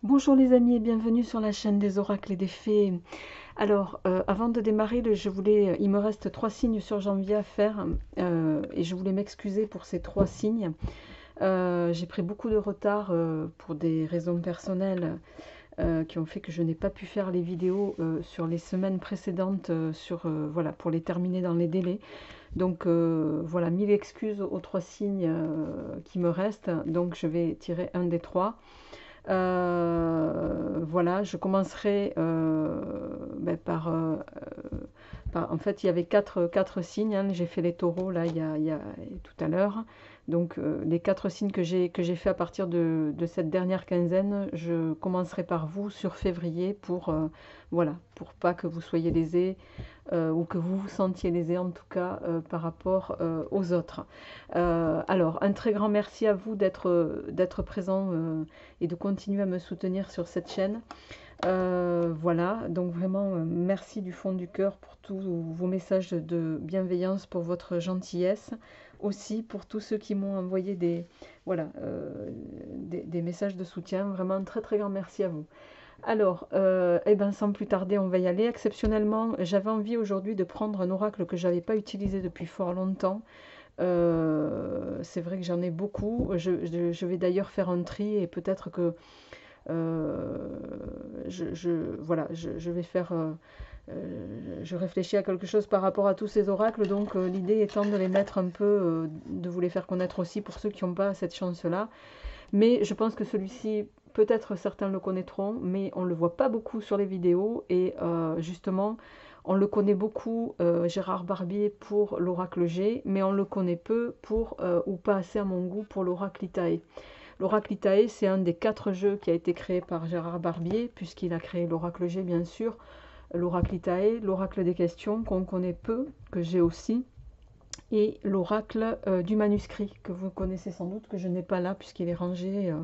Bonjour les amis et bienvenue sur la chaîne des oracles et des fées. Alors, avant de démarrer, il me reste 3 signes sur janvier à faire et je voulais m'excuser pour ces 3 signes. J'ai pris beaucoup de retard pour des raisons personnelles qui ont fait que je n'ai pas pu faire les vidéos sur les semaines précédentes voilà, pour les terminer dans les délais. Donc voilà, 1000 excuses aux 3 signes qui me restent. Donc je vais tirer un des 3. Voilà, je commencerai en fait, il y avait quatre signes, hein. J'ai fait les taureaux là il y a tout à l'heure. Donc les 4 signes que j'ai fait à partir de cette dernière quinzaine, je commencerai par vous sur février pour voilà, pour pas que vous soyez lésés ou que vous vous sentiez lésés en tout cas par rapport aux autres. Alors un très grand merci à vous d'être présent et de continuer à me soutenir sur cette chaîne. Voilà, donc vraiment merci du fond du cœur pour tous vos messages de bienveillance, pour votre gentillesse, aussi pour tous ceux qui m'ont envoyé voilà, des messages de soutien. Vraiment un très très grand merci à vous. Alors, eh ben, sans plus tarder, on va y aller. Exceptionnellement, j'avais envie aujourd'hui de prendre un oracle que je n'avais pas utilisé depuis fort longtemps. C'est vrai que j'en ai beaucoup. Je vais d'ailleurs faire un tri et peut-être que voilà, je vais faire. Je réfléchis à quelque chose par rapport à tous ces oracles, donc l'idée étant de les mettre un peu, de vous les faire connaître aussi pour ceux qui n'ont pas cette chance-là. Mais je pense que celui-ci, peut-être certains le connaîtront, mais on ne le voit pas beaucoup sur les vidéos. Et justement, on le connaît beaucoup, Gérard Barbier, pour l'oracle G, mais on le connaît peu pour, ou pas assez à mon goût, pour l'oracle Itae. L'oracle Itae, c'est un des 4 jeux qui a été créé par Gérard Barbier, puisqu'il a créé l'oracle G, bien sûr. L'oracle Itae, l'oracle des questions, qu'on connaît peu, que j'ai aussi, et l'oracle du manuscrit, que vous connaissez sans doute, que je n'ai pas là, puisqu'il est rangé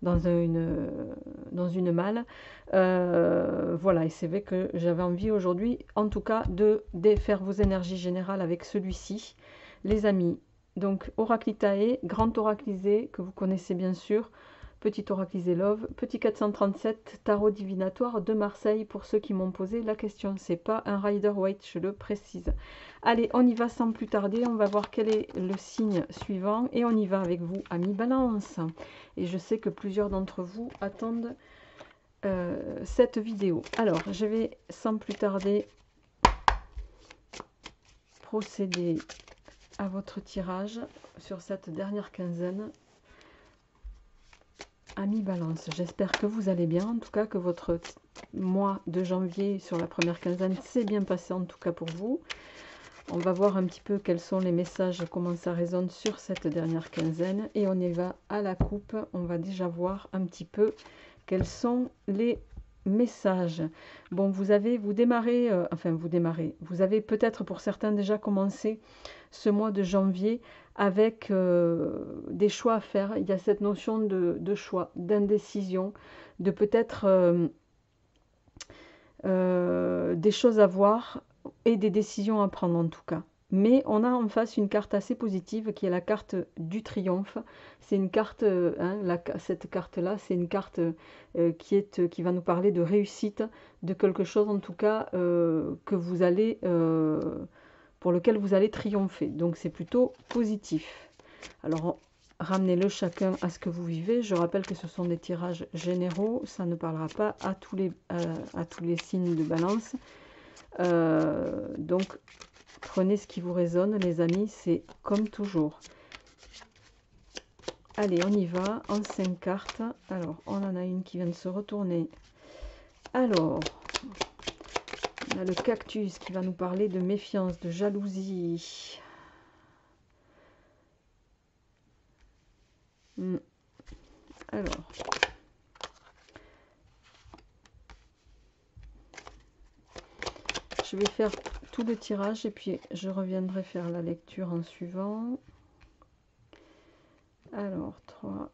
dans une malle. Voilà, et c'est vrai que j'avais envie aujourd'hui, en tout cas, de défaire vos énergies générales avec celui-ci. Les amis, donc Oraclitae, grand oraclisé, que vous connaissez bien sûr, petit oraclisé Love, petit 437, tarot divinatoire de Marseille, pour ceux qui m'ont posé la question. C'est pas un Rider Waite, je le précise. Allez, on y va sans plus tarder, on va voir quel est le signe suivant, et on y va avec vous, amis Balance. Et je sais que plusieurs d'entre vous attendent cette vidéo. Alors, je vais sans plus tarder procéder à votre tirage sur cette dernière quinzaine. Amis Balance, j'espère que vous allez bien, en tout cas que votre mois de janvier sur la première quinzaine s'est bien passé, en tout cas pour vous. On va voir un petit peu quels sont les messages, comment ça résonne sur cette dernière quinzaine. Et on y va à la coupe. On va déjà voir un petit peu quels sont les messages. Bon, vous démarrez, vous avez peut-être pour certains déjà commencé ce mois de janvier avec des choix à faire. Il y a cette notion de choix, d'indécision, de peut-être des choses à voir et des décisions à prendre en tout cas. Mais on a en face une carte assez positive qui est la carte du triomphe. C'est une carte, cette carte-là, c'est une carte qui va nous parler de réussite, de quelque chose en tout cas que vous allez, pour lequel vous allez triompher. Donc c'est plutôt positif. Alors ramenez-le chacun à ce que vous vivez. Je rappelle que ce sont des tirages généraux. Ça ne parlera pas à tous les signes de balance. Donc prenez ce qui vous résonne, les amis. C'est comme toujours. Allez, on y va. En 5 cartes. Alors, on en a une qui vient de se retourner. Alors, on a le cactus qui va nous parler de méfiance, de jalousie. Alors, je vais faire tout le tirage et puis je reviendrai faire la lecture en suivant. Alors, 3.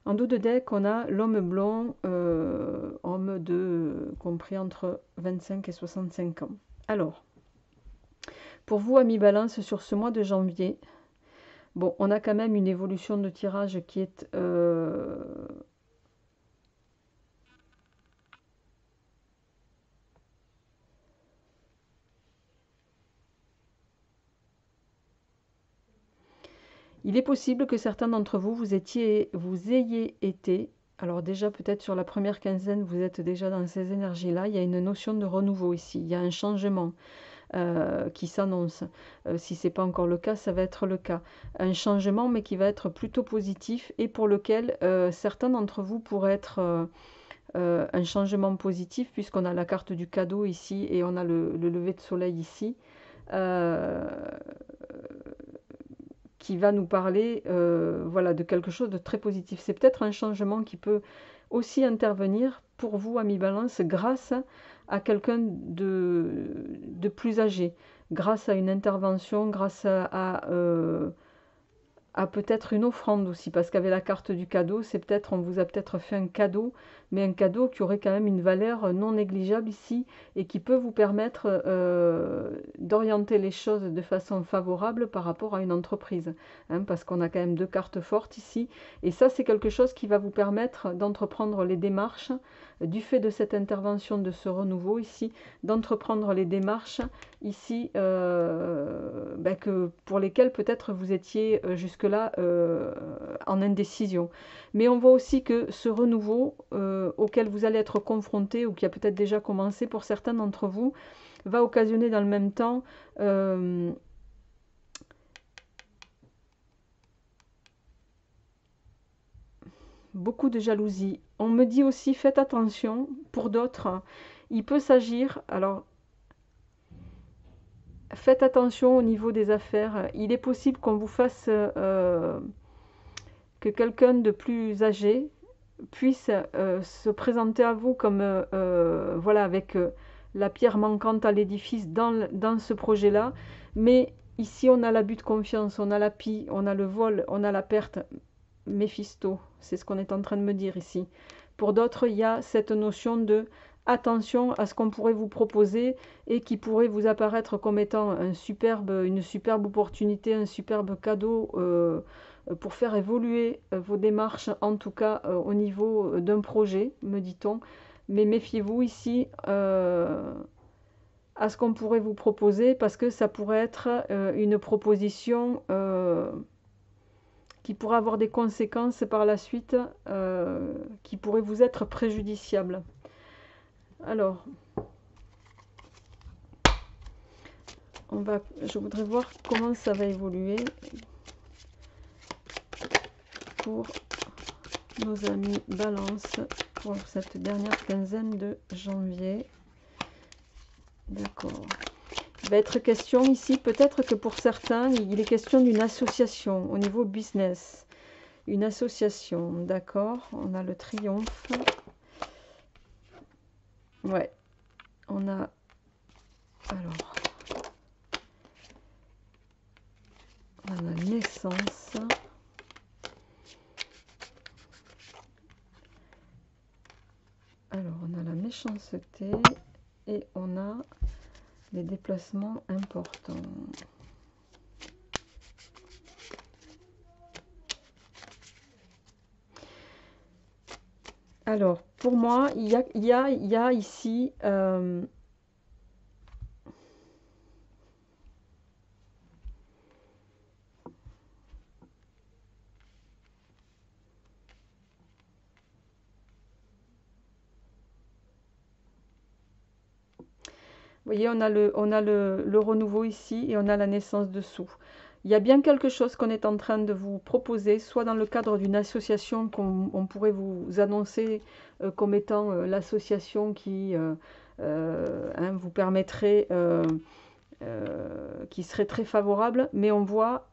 En dos de deck, on a l'homme blond, homme compris entre 25 et 65 ans. Alors, pour vous, amis Balance, sur ce mois de janvier, bon, on a quand même une évolution de tirage qui est... Il est possible que certains d'entre vous, vous ayez été, alors déjà peut-être sur la première quinzaine, vous êtes déjà dans ces énergies-là, il y a une notion de renouveau ici, il y a un changement qui s'annonce. Si ce n'est pas encore le cas, ça va être le cas. Un changement, mais qui va être plutôt positif et pour lequel certains d'entre vous pourraient être un changement positif, puisqu'on a la carte du cadeau ici et on a le lever de soleil ici. Qui va nous parler voilà, de quelque chose de très positif. C'est peut-être un changement qui peut aussi intervenir pour vous, amis Balance, grâce à quelqu'un de plus âgé, grâce à une intervention, grâce à peut-être une offrande aussi, parce qu'avec la carte du cadeau, c'est peut-être, on vous a peut-être fait un cadeau, mais un cadeau qui aurait quand même une valeur non négligeable ici et qui peut vous permettre d'orienter les choses de façon favorable par rapport à une entreprise, hein, parce qu'on a quand même deux cartes fortes ici, et ça c'est quelque chose qui va vous permettre d'entreprendre les démarches, du fait de cette intervention, de ce renouveau ici, d'entreprendre les démarches ici pour lesquelles peut-être vous étiez jusque-là en indécision. Mais on voit aussi que ce renouveau auquel vous allez être confronté ou qui a peut-être déjà commencé pour certains d'entre vous, va occasionner dans le même temps beaucoup de jalousie. On me dit aussi, faites attention, pour d'autres, il peut s'agir, alors faites attention au niveau des affaires. Il est possible qu'on vous fasse que quelqu'un de plus âgé puisse se présenter à vous comme voilà, avec la pierre manquante à l'édifice dans ce projet-là. Mais ici, on a l'abus de confiance, on a la pie, on a le vol, on a la perte. Méphisto, c'est ce qu'on est en train de me dire ici. Pour d'autres, il y a cette notion de attention à ce qu'on pourrait vous proposer et qui pourrait vous apparaître comme étant une superbe opportunité, un superbe cadeau pour faire évoluer vos démarches, en tout cas au niveau d'un projet, me dit-on. Mais méfiez-vous ici à ce qu'on pourrait vous proposer, parce que ça pourrait être une proposition qui pourrait avoir des conséquences par la suite qui pourraient vous être préjudiciables. Alors, je voudrais voir comment ça va évoluer pour nos amis Balance pour cette dernière quinzaine de janvier. D'accord. Il va être question ici, peut-être que pour certains, il est question d'une association au niveau business. Une association, d'accord. On a le triomphe. Ouais. On a... Alors... On a la naissance. Alors, on a la méchanceté et on a les déplacements importants. Alors, pour moi, il y a ici... Vous voyez, on a le renouveau ici et on a la naissance dessous. Il y a bien quelque chose qu'on est en train de vous proposer, soit dans le cadre d'une association qu'on pourrait vous annoncer comme étant l'association qui vous permettrait, qui serait très favorable, mais on voit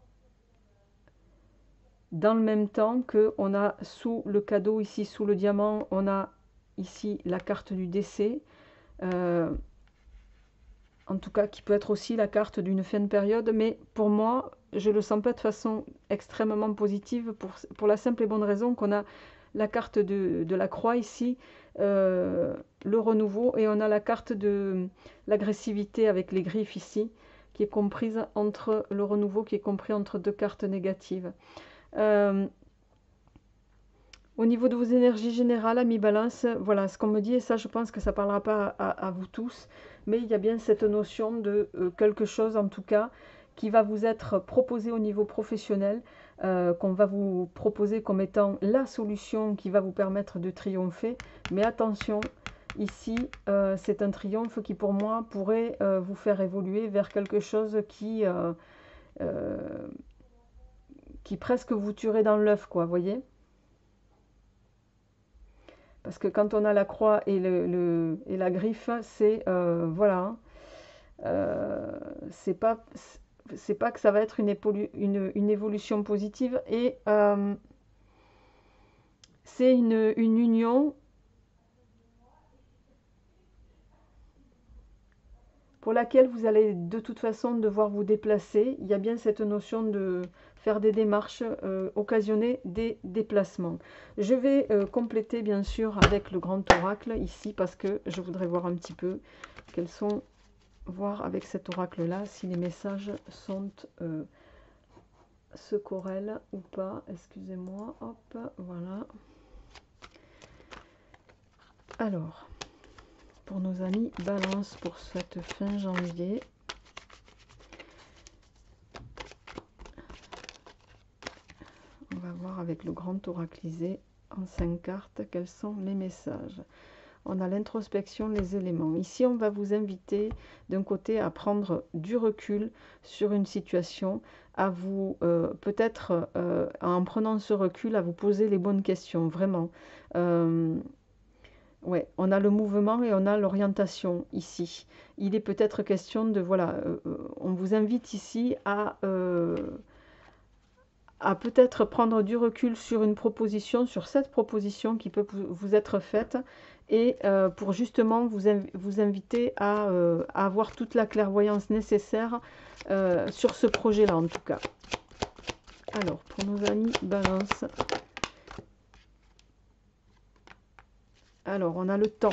dans le même temps qu'on a sous le cadeau, ici sous le diamant, on a ici la carte du décès. En tout cas, qui peut être aussi la carte d'une fin de période, mais pour moi, je ne le sens pas de façon extrêmement positive, pour la simple et bonne raison qu'on a la carte de la croix ici, le renouveau, et on a la carte de l'agressivité avec les griffes ici, qui est comprise entre le renouveau, qui est compris entre deux cartes négatives. Au niveau de vos énergies générales, amis Balance, voilà ce qu'on me dit, et ça je pense que ça ne parlera pas à vous tous, mais il y a bien cette notion de quelque chose en tout cas qui va vous être proposé au niveau professionnel, qu'on va vous proposer comme étant la solution qui va vous permettre de triompher. Mais attention, ici c'est un triomphe qui pour moi pourrait vous faire évoluer vers quelque chose qui presque vous tuerait dans l'œuf, quoi, vous voyez? Parce que quand on a la croix et, et la griffe, c'est voilà, c'est pas que ça va être une évolution positive, et c'est une union pour laquelle vous allez de toute façon devoir vous déplacer. Il y a bien cette notion de faire des démarches, occasionner des déplacements. Je vais compléter bien sûr avec le grand oracle ici, parce que je voudrais voir un petit peu quels sont, voir avec cet oracle là si les messages sont secourels ou pas. Excusez-moi, hop, voilà. Alors, pour nos amis Balance pour cette fin janvier, on va voir avec le grand oraclisé en 5 cartes quels sont les messages. On a l'introspection, les éléments. Ici, on va vous inviter d'un côté à prendre du recul sur une situation, à vous, peut-être en prenant ce recul, à vous poser les bonnes questions, vraiment. Ouais, on a le mouvement et on a l'orientation ici. Il est peut-être question de, voilà, on vous invite ici à peut-être prendre du recul sur une proposition, sur cette proposition qui peut vous être faite, et pour justement vous inviter à avoir toute la clairvoyance nécessaire sur ce projet-là en tout cas. Alors, pour nos amis Balance, alors on a le temps,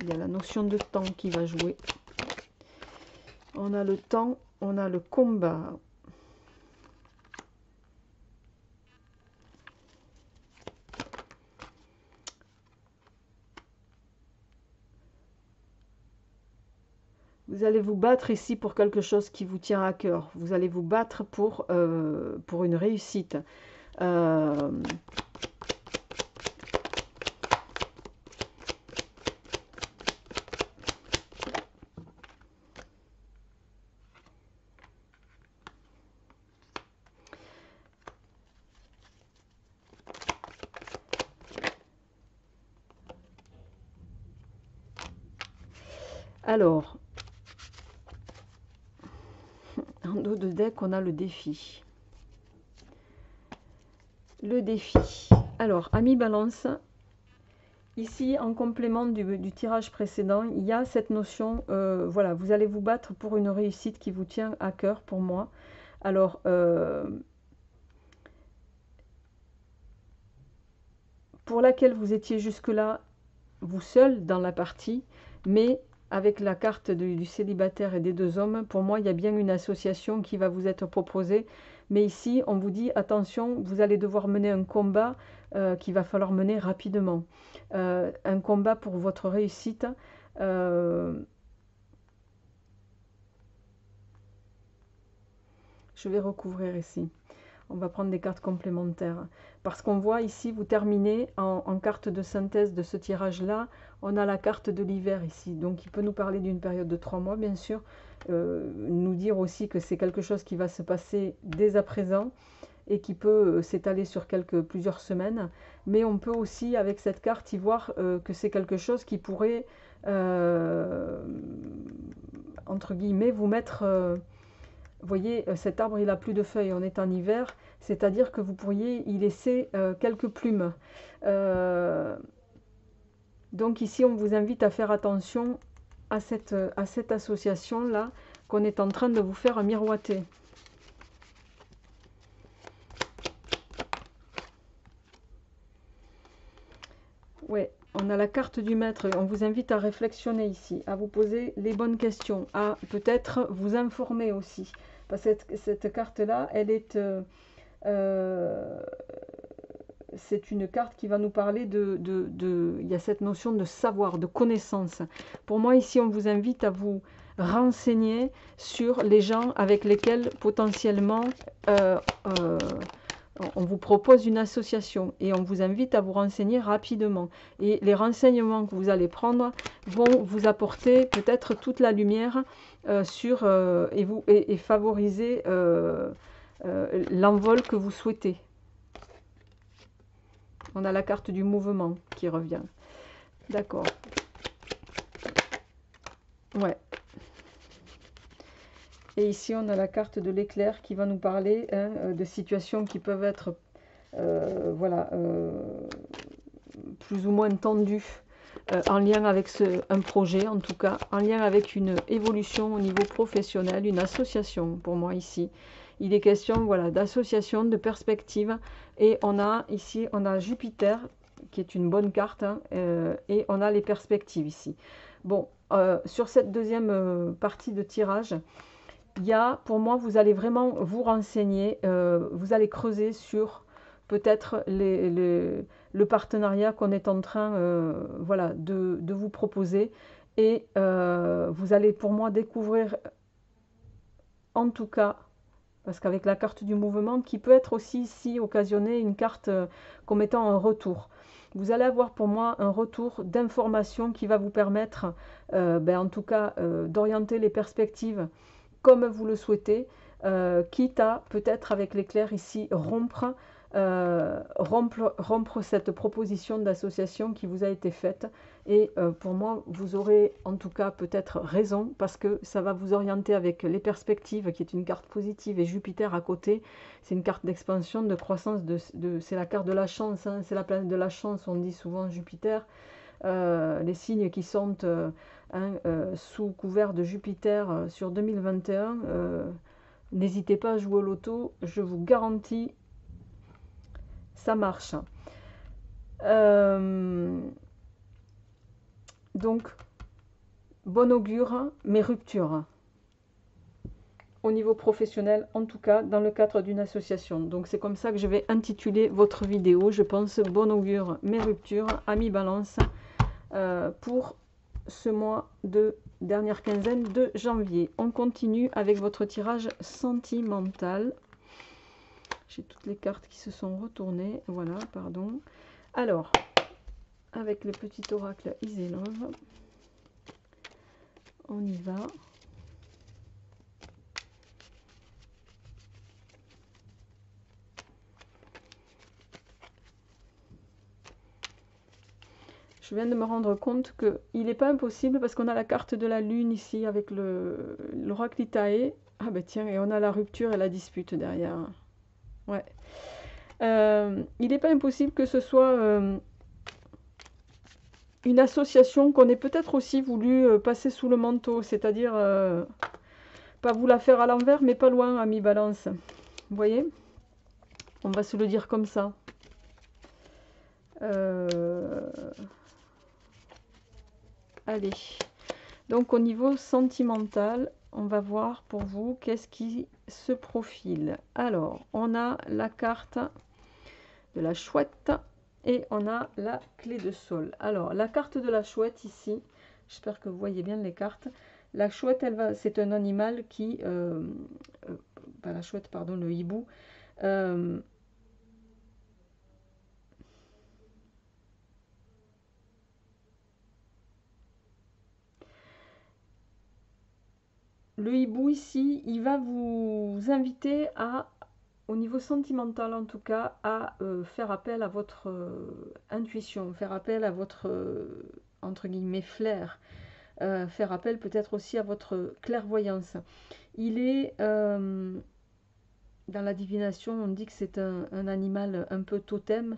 il y a la notion de temps qui va jouer. On a le temps, on a le combat. Vous allez vous battre ici pour quelque chose qui vous tient à cœur. Vous allez vous battre pour une réussite. Alors, en dos de deck, on a le défi. Le défi. Alors, amis Balance, ici, en complément du tirage précédent, il y a cette notion, voilà, vous allez vous battre pour une réussite qui vous tient à cœur, pour moi. Alors, pour laquelle vous étiez jusque-là, vous seul dans la partie, mais avec la carte du célibataire et des deux hommes, pour moi, il y a bien une association qui va vous être proposée. Mais ici, on vous dit, attention, vous allez devoir mener un combat qu'il va falloir mener rapidement. Un combat pour votre réussite. Je vais recouvrir ici. On va prendre des cartes complémentaires. Parce qu'on voit ici, vous terminez en carte de synthèse de ce tirage-là. On a la carte de l'hiver ici. Donc, il peut nous parler d'une période de 3 mois, bien sûr. Nous dire aussi que c'est quelque chose qui va se passer dès à présent et qui peut s'étaler sur plusieurs semaines. Mais on peut aussi, avec cette carte, y voir que c'est quelque chose qui pourrait, entre guillemets, vous mettre... Vous voyez, cet arbre, il n'a plus de feuilles, on est en hiver, c'est-à-dire que vous pourriez y laisser quelques plumes. Donc ici, on vous invite à faire attention à cette association-là qu'on est en train de vous faire miroiter. Ouais, on a la carte du maître, on vous invite à réflexionner ici, à vous poser les bonnes questions, à peut-être vous informer aussi. Parce que cette carte-là, elle est... c'est une carte qui va nous parler il y a cette notion de savoir, de connaissance. Pour moi, ici, on vous invite à vous renseigner sur les gens avec lesquels potentiellement on vous propose une association et on vous invite à vous renseigner rapidement. Et les renseignements que vous allez prendre vont vous apporter peut-être toute la lumière sur et favoriser l'envol que vous souhaitez. On a la carte du mouvement qui revient. D'accord. Ouais. Et ici, on a la carte de l'éclair qui va nous parler de situations qui peuvent être voilà, plus ou moins tendues en lien avec un projet, en tout cas, en lien avec une évolution au niveau professionnel, une association, pour moi, ici. Il est question, voilà, d'association, de perspective. Et on a ici, on a Jupiter, qui est une bonne carte, hein, et on a les perspectives ici. Bon, sur cette deuxième partie de tirage, il y a, pour moi, vous allez vraiment vous renseigner, vous allez creuser sur peut-être le partenariat qu'on est en train voilà, de vous proposer. Et vous allez, pour moi, découvrir, en tout cas, parce qu'avec la carte du mouvement, qui peut être aussi ici occasionnée une carte comme étant un retour. Vous allez avoir pour moi un retour d'information qui va vous permettre, en tout cas, d'orienter les perspectives comme vous le souhaitez, quitte à peut-être avec l'éclair ici rompre cette proposition d'association qui vous a été faite. Et pour moi, vous aurez en tout cas peut-être raison, parce que ça va vous orienter avec les perspectives, qui est une carte positive, et Jupiter à côté, c'est une carte d'expansion, de croissance, c'est la carte de la chance, hein, c'est la planète de la chance, on dit souvent Jupiter. Les signes qui sont sous couvert de Jupiter sur 2021, n'hésitez pas à jouer au loto, je vous garantis, ça marche. Donc, bon augure, mais rupture. Au niveau professionnel, en tout cas, dans le cadre d'une association. Donc, c'est comme ça que je vais intituler votre vidéo, je pense, bon augure, mais rupture, amis Balance, pour ce mois de dernière quinzaine de janvier. On continue avec votre tirage sentimental. J'ai toutes les cartes qui se sont retournées. Voilà, pardon. Alors, avec le petit oracle Iselov, on y va. Je viens de me rendre compte qu'il n'est pas impossible, parce qu'on a la carte de la lune ici avec l'oracle Itae. Ah ben tiens, et on a la rupture et la dispute derrière. Ouais. Il n'est pas impossible que ce soit une association qu'on ait peut-être aussi voulu passer sous le manteau, c'est-à-dire pas vous la faire à l'envers, mais pas loin, ami Balance. Vous voyez? On va se le dire comme ça. Allez, donc au niveau sentimental, on va voir pour vous qu'est-ce qui se profile. Alors, on a la carte de la chouette et on a la clé de sol. Alors, la carte de la chouette ici, j'espère que vous voyez bien les cartes. La chouette, c'est un animal qui, pas la chouette, pardon, le hibou. Le hibou ici, il va vous inviter à, au niveau sentimental en tout cas, à faire appel à votre intuition, faire appel à votre, entre guillemets, flair, faire appel peut-être aussi à votre clairvoyance. Il est, dans la divination, on dit que c'est un animal un peu totem,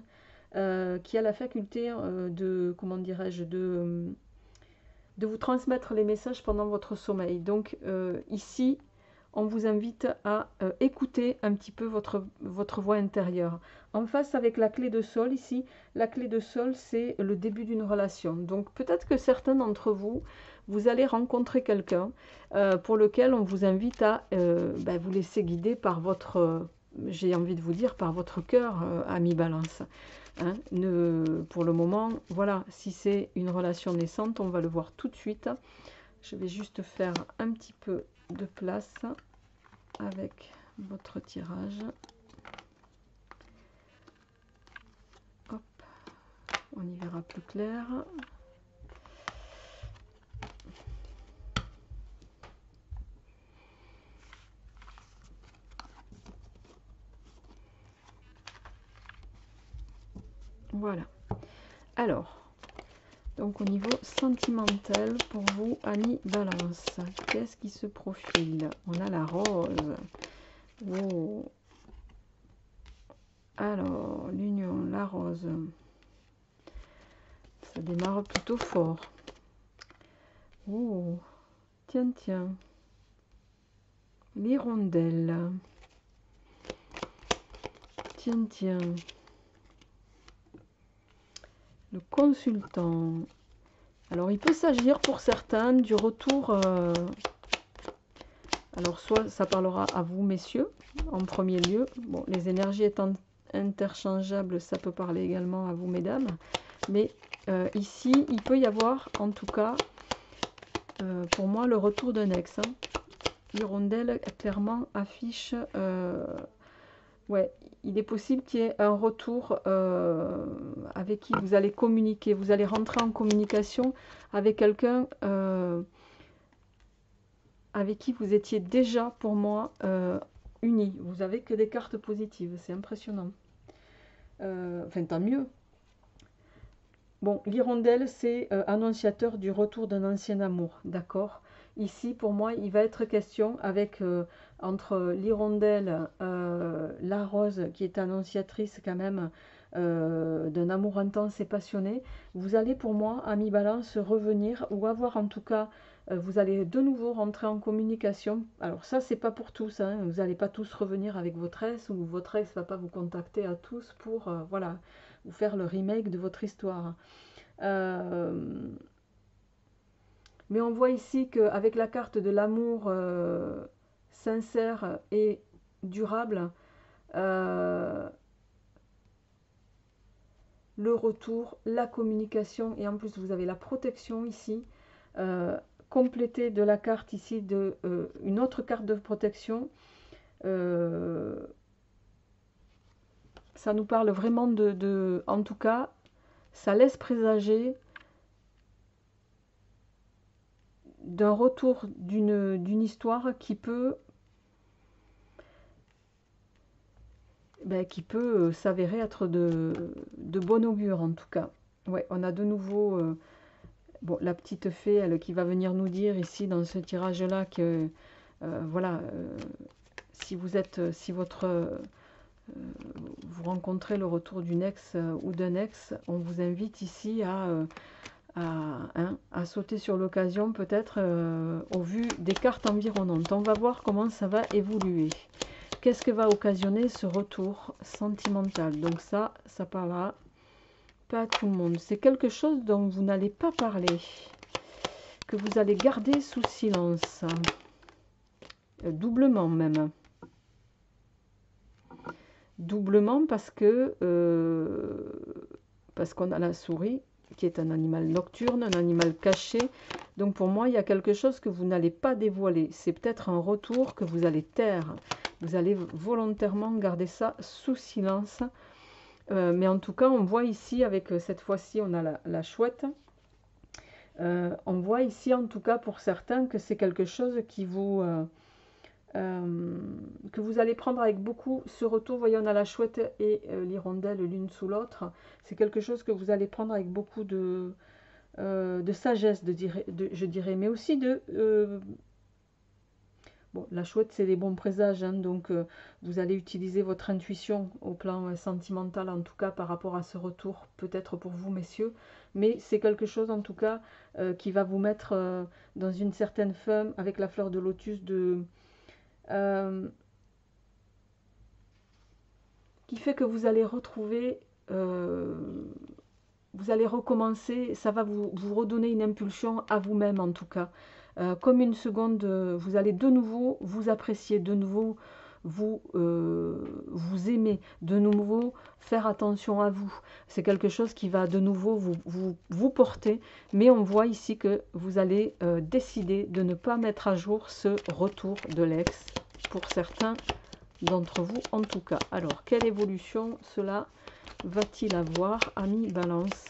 qui a la faculté de, comment dirais-je, de vous transmettre les messages pendant votre sommeil. Donc ici, on vous invite à écouter un petit peu votre voix intérieure. En face avec la clé de sol ici, la clé de sol c'est le début d'une relation. Donc peut-être que certains d'entre vous, vous allez rencontrer quelqu'un pour lequel on vous invite à vous laisser guider par votre, j'ai envie de vous dire, par votre cœur, ami Balance. Hein, pour le moment, voilà, si c'est une relation naissante, on va le voir tout de suite. Je vais juste faire un petit peu de place avec votre tirage. Hop, on y verra plus clair. Voilà. Alors, donc au niveau sentimental, pour vous, ami Balance, qu'est-ce qui se profile? On a la rose. Oh. Alors, l'union, la rose. Ça démarre plutôt fort. Oh, tiens, tiens. L'hirondelle. Tiens, tiens. Le consultant. Alors, il peut s'agir pour certains du retour. Alors, soit ça parlera à vous, messieurs, en premier lieu. Bon, les énergies étant interchangeables, ça peut parler également à vous, mesdames. Mais ici, il peut y avoir, en tout cas, pour moi, le retour d'un ex. Hein. L'hirondelle, clairement, affiche... ouais, il est possible qu'il y ait un retour avec qui vous allez communiquer. Vous allez rentrer en communication avec quelqu'un avec qui vous étiez déjà, pour moi, unis. Vous avez que des cartes positives. C'est impressionnant. Enfin, tant mieux. Bon, l'hirondelle, c'est annonciateur du retour d'un ancien amour. D'accord. Ici, pour moi, il va être question avec entre l'hirondelle, la rose, qui est annonciatrice quand même d'un amour intense et passionné. Vous allez, pour moi, ami Balance, revenir ou avoir en tout cas, vous allez de nouveau rentrer en communication. Alors ça, c'est pas pour tous. Hein. Vous n'allez pas tous revenir avec votre ex ou votre ex ne va pas vous contacter à tous pour voilà, vous faire le remake de votre histoire. Mais on voit ici qu'avec la carte de l'amour sincère et durable, le retour, la communication, et en plus vous avez la protection ici, complétée de la carte ici, de une autre carte de protection. Ça nous parle vraiment en tout cas, ça laisse présager d'un retour d'une histoire qui peut s'avérer être de bon augure en tout cas. Ouais, on a de nouveau bon, la petite fée elle, qui va venir nous dire ici dans ce tirage là que voilà, si vous êtes, si votre vous rencontrez le retour d'une ex ou d'un ex, on vous invite ici à sauter sur l'occasion peut-être au vu des cartes environnantes. On va voir comment ça va évoluer. Qu'est-ce que va occasionner ce retour sentimental? Donc ça parlera pas à tout le monde. C'est quelque chose dont vous n'allez pas parler, que vous allez garder sous silence, doublement même. Doublement parce qu'on a la souris qui est un animal nocturne, un animal caché. Donc pour moi, il y a quelque chose que vous n'allez pas dévoiler. C'est peut-être un retour que vous allez taire. Vous allez volontairement garder ça sous silence. Mais en tout cas, on voit ici, avec cette fois-ci, on a la chouette. On voit ici, en tout cas, pour certains, que c'est quelque chose qui vous... que vous allez prendre avec beaucoup ce retour. Vous voyez, on a la chouette et l'hirondelle l'une sous l'autre. C'est quelque chose que vous allez prendre avec beaucoup de sagesse, je dirais, mais aussi de... bon, la chouette, c'est des bons présages, hein, donc vous allez utiliser votre intuition au plan sentimental, en tout cas par rapport à ce retour, peut-être pour vous, messieurs, mais c'est quelque chose, en tout cas, qui va vous mettre dans une certaine forme, avec la fleur de lotus, euh, qui fait que vous allez retrouver, vous allez recommencer, ça va vous redonner une impulsion à vous-même en tout cas. Comme une seconde, vous allez de nouveau vous apprécier, de nouveau vous aimer, de nouveau faire attention à vous. C'est quelque chose qui va de nouveau vous porter, mais on voit ici que vous allez décider de ne pas mettre à jour ce retour de l'ex, pour certains d'entre vous en tout cas. Alors, quelle évolution cela va-t-il avoir, ami Balance?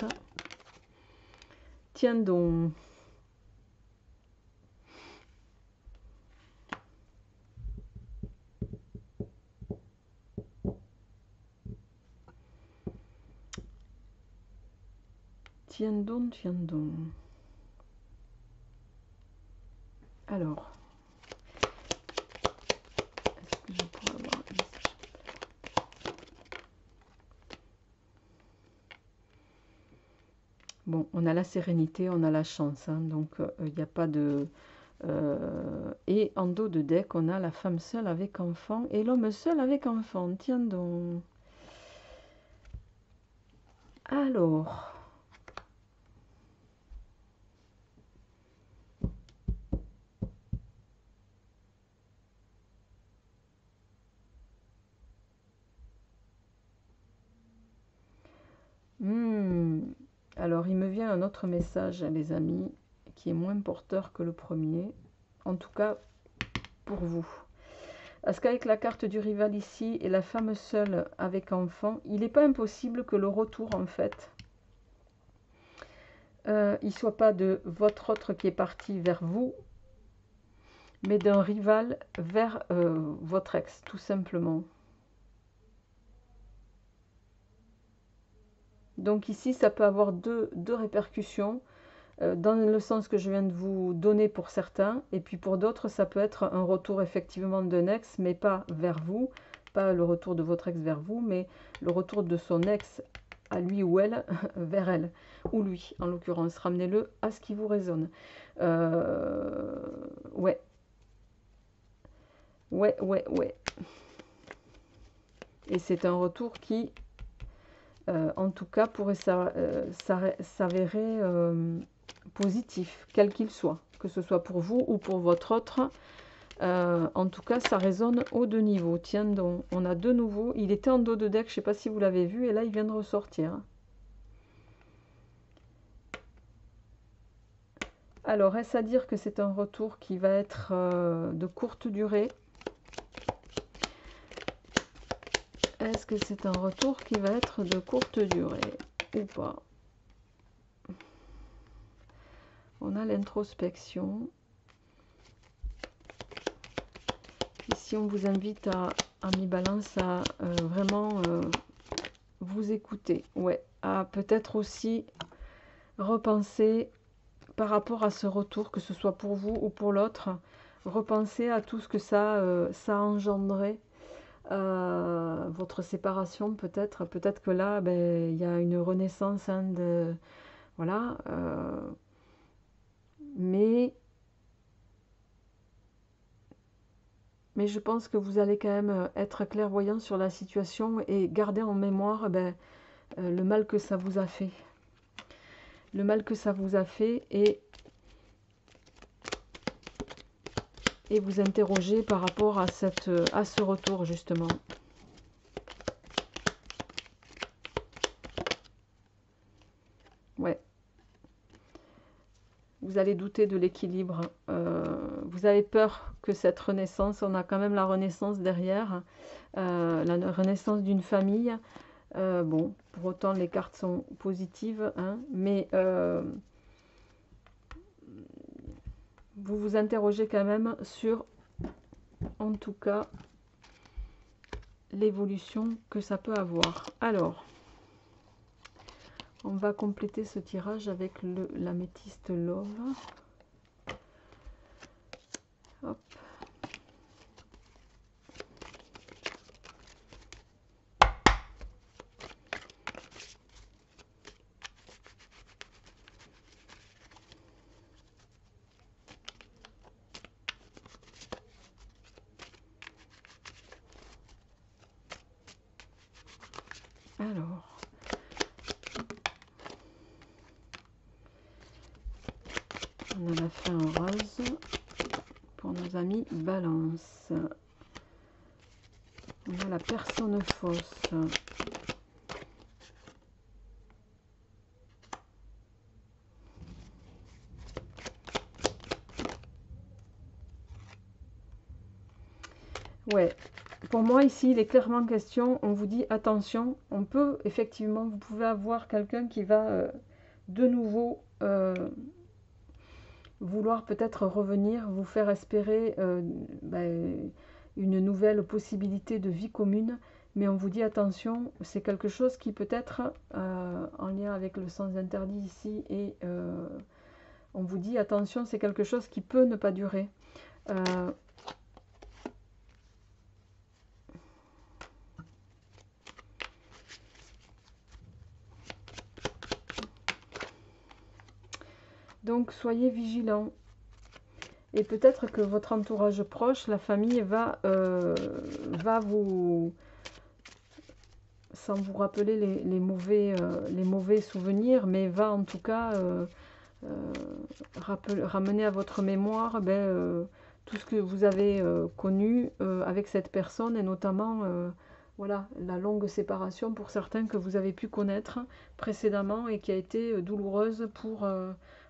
Tiens donc. Tiens donc, tiens donc. Alors, est-ce que je pourrais avoir un message? Bon, on a la sérénité, on a la chance, hein, donc il n'y a pas de... et en dos de deck, on a la femme seule avec enfant et l'homme seul avec enfant. Tiens donc. Alors... Alors, il me vient un autre message, les amis, qui est moins porteur que le premier. En tout cas, pour vous. Parce qu'avec la carte du rival ici et la femme seule avec enfant, il n'est pas impossible que le retour, en fait, il ne soit pas de votre autre qui est parti vers vous, mais d'un rival vers votre ex, tout simplement. Donc ici, ça peut avoir deux répercussions, dans le sens que je viens de vous donner pour certains, et puis pour d'autres, ça peut être un retour effectivement d'un ex, mais pas vers vous, pas le retour de votre ex vers vous, mais le retour de son ex à lui ou elle vers elle, ou lui en l'occurrence. Ramenez-le à ce qui vous résonne. Ouais, ouais. Et c'est un retour qui, en tout cas, pourrait s'avérer positif, quel qu'il soit, que ce soit pour vous ou pour votre autre. En tout cas, ça résonne aux deux niveaux. Tiens donc, on a de nouveau, il était en dos de deck, je ne sais pas si vous l'avez vu, et là il vient de ressortir. Alors, est-ce à dire que c'est un retour qui va être de courte durée? Est-ce que c'est un retour qui va être de courte durée ou pas? On a l'introspection. Ici, on vous invite à mi-balance à vraiment vous écouter. Ouais, à peut-être aussi repenser par rapport à ce retour, que ce soit pour vous ou pour l'autre, repenser à tout ce que ça a engendré. Votre séparation peut-être. Peut-être que là, ben, il y a une renaissance, hein, de... Voilà. Mais je pense que vous allez quand même être clairvoyant sur la situation et garder en mémoire, ben, le mal que ça vous a fait. Le mal que ça vous a fait et vous interroger par rapport à ce retour justement. Ouais. Vous allez douter de l'équilibre. Vous avez peur que cette renaissance, on a quand même la renaissance derrière, la renaissance d'une famille. Bon, pour autant les cartes sont positives, hein, mais vous vous interrogez quand même sur, en tout cas, l'évolution que ça peut avoir. Alors, on va compléter ce tirage avec l'améthyste Love. Hop. On a la fin rose pour nos amis Balance. On a la personne fausse. Ouais, pour moi ici, il est clairement question, on vous dit attention, on peut effectivement, vous pouvez avoir quelqu'un qui va de nouveau vouloir peut-être revenir, vous faire espérer une nouvelle possibilité de vie commune, mais on vous dit attention, c'est quelque chose qui peut être en lien avec le sens interdit ici, et on vous dit attention, c'est quelque chose qui peut ne pas durer. Donc soyez vigilants. Et peut-être que votre entourage proche, la famille, va vous, sans vous rappeler les mauvais souvenirs, mais va en tout cas ramener à votre mémoire tout ce que vous avez connu avec cette personne, et notamment voilà, la longue séparation pour certains que vous avez pu connaître précédemment et qui a été douloureuse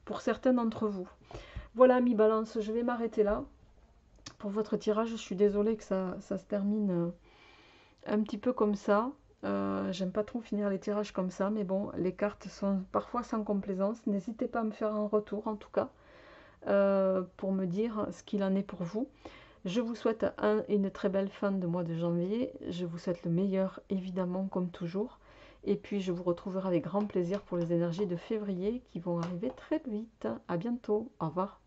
pour certains d'entre vous. Voilà, mi Balance, je vais m'arrêter là pour votre tirage. Je suis désolée que ça se termine un petit peu comme ça. J'aime pas trop finir les tirages comme ça, mais bon, les cartes sont parfois sans complaisance. N'hésitez pas à me faire un retour, en tout cas, pour me dire ce qu'il en est pour vous. Je vous souhaite une très belle fin de mois de janvier. Je vous souhaite le meilleur, évidemment, comme toujours. Et puis, je vous retrouverai avec grand plaisir pour les énergies de février qui vont arriver très vite. À bientôt. Au revoir.